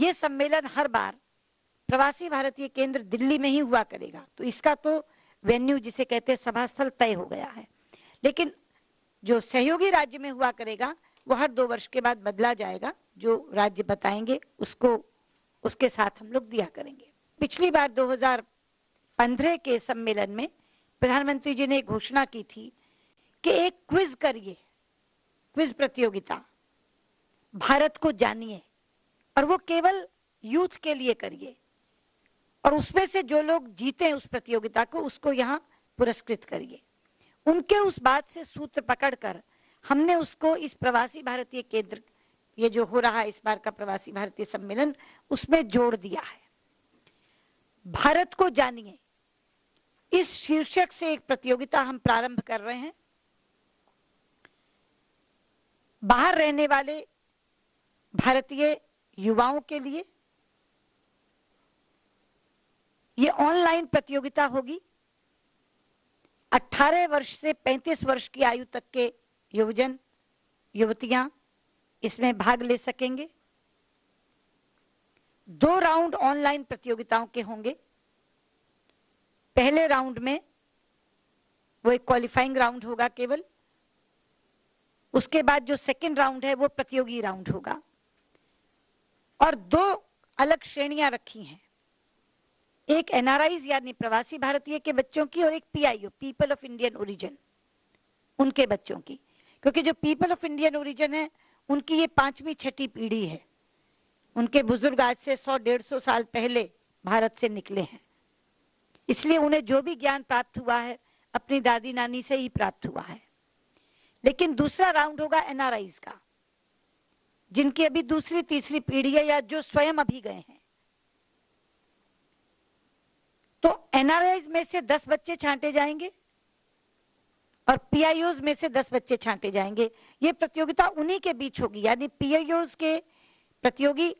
ये सम्मेलन हर बार प्रवासी भारतीय केंद्र दिल्ली में ही हुआ करेगा, तो इसका तो वेन्यू जिसे कहते हैं सभा स्थल तय हो गया है। लेकिन जो सहयोगी राज्य में हुआ करेगा वो हर 2 वर्ष के बाद बदला जाएगा, जो राज्य बताएंगे उसको उसके साथ हम लोग दिया करेंगे। पिछली बार 2015 के सम्मेलन में प्रधानमंत्री जी ने घोषणा की थी कि एक क्विज करिए, क्विज प्रतियोगिता, भारत को जानिए, और वो केवल यूथ के लिए करिए, और उसमें से जो लोग जीते उस प्रतियोगिता को उसको यहाँ पुरस्कृत करिए। उनके उस बात से सूत्र पकड़कर हमने उसको इस प्रवासी भारतीय केंद्र, ये जो हो रहा है इस बार का प्रवासी भारतीय सम्मेलन, उसमें जोड़ दिया है। भारत को जानिए, इस शीर्षक से एक प्रतियोगिता हम प्रारंभ कर रहे हैं। बाहर रहने वाले भारतीय युवाओं के लिए ये ऑनलाइन प्रतियोगिता होगी। 18 वर्ष से 35 वर्ष की आयु तक के युवजन युवतियां इसमें भाग ले सकेंगे। 2 राउंड ऑनलाइन प्रतियोगिताओं के होंगे। पहले राउंड में वो एक क्वालिफाइंग राउंड होगा केवल, उसके बाद जो सेकंड राउंड है वो प्रतियोगी राउंड होगा, और 2 अलग श्रेणियां रखी हैं, एक एनआरआईज यानी प्रवासी भारतीय के बच्चों की, और एक PIO, people of Indian origin, उनके बच्चों की। क्योंकि जो पीपल ऑफ इंडियन ओरिजिन है उनकी ये 5वीं 6ठी पीढ़ी है, उनके बुजुर्ग आज से 100-150 साल पहले भारत से निकले हैं, इसलिए उन्हें जो भी ज्ञान प्राप्त हुआ है अपनी दादी नानी से ही प्राप्त हुआ है। लेकिन दूसरा राउंड होगा एनआरआईज का, जिनकी अभी दूसरी तीसरी पीढ़ी है या जो स्वयं अभी गए हैं। तो एनआरआईज में से 10 बच्चे छांटे जाएंगे और पीआईओज में से 10 बच्चे छांटे जाएंगे। ये प्रतियोगिता उन्हीं के बीच होगी, यानी पीआईओज के प्रतियोगी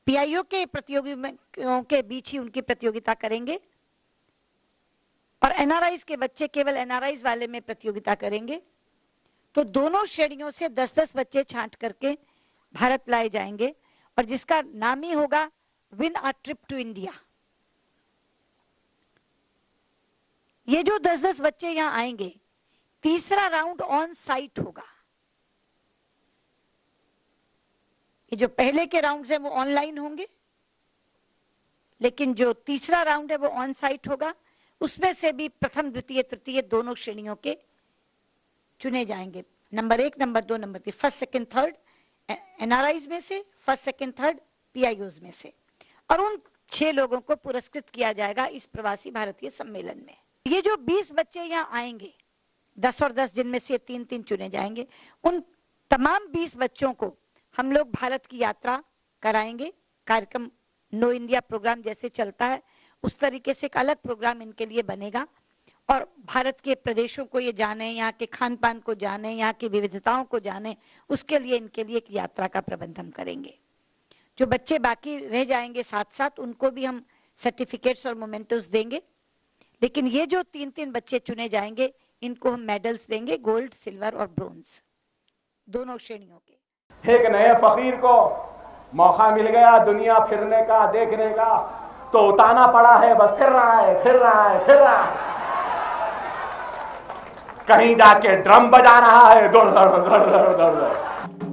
पीआईओ के प्रतियोगियों के बीच ही उनकी प्रतियोगिता करेंगे, और एनआरआईज के बच्चे केवल एनआरआईज वाले में प्रतियोगिता करेंगे। तो दोनों श्रेणियों से 10-10 बच्चे छांट करके भारत लाए जाएंगे, और जिसका नाम ही होगा win a trip to India. ये जो 10-10 बच्चे यहां आएंगे, तीसरा राउंड ऑन साइट होगा। ये जो पहले के राउंड्स हैं वो ऑनलाइन होंगे, लेकिन जो तीसरा राउंड है वो ऑन साइट होगा। उसमें से भी प्रथम द्वितीय तृतीय दोनों श्रेणियों के चुने जाएंगे, number 1, number 2, number 3, first second third NRIs में से, फर्स्ट सेकंड थर्ड पीआईओज में से, और उन 6 लोगों को पुरस्कृत किया जाएगा इस प्रवासी भारतीय सम्मेलन में। ये जो 20 बच्चे यहाँ आएंगे, 10 और 10 जिनमें से 3-3 चुने जाएंगे, उन तमाम 20 बच्चों को हम लोग भारत की यात्रा कराएंगे। कार्यक्रम नो इंडिया प्रोग्राम जैसे चलता है उस तरीके से एक अलग प्रोग्राम इनके लिए बनेगा, और भारत के प्रदेशों को ये जाने, यहाँ के खान पान को जाने, यहाँ की विविधताओं को जाने, उसके लिए इनके लिए एक यात्रा का प्रबंधन करेंगे। जो बच्चे बाकी रह जाएंगे साथ साथ उनको भी हम सर्टिफिकेट्स और मोमेंटोस देंगे, लेकिन ये जो 3-3 बच्चे चुने जाएंगे इनको हम मेडल्स देंगे, गोल्ड, सिल्वर और ब्रोंज दोनों श्रेणियों के। एक नए फकीर को मौका मिल गया दुनिया फिरने का, देखने का, तो उताना पड़ा है, बस फिर रहा है, फिर रहा है, फिर रहा है। कहीं जाके ड्रम बजा रहा है, दौड़ दौड़ दौड़ दौड़ दौड़ दौड़।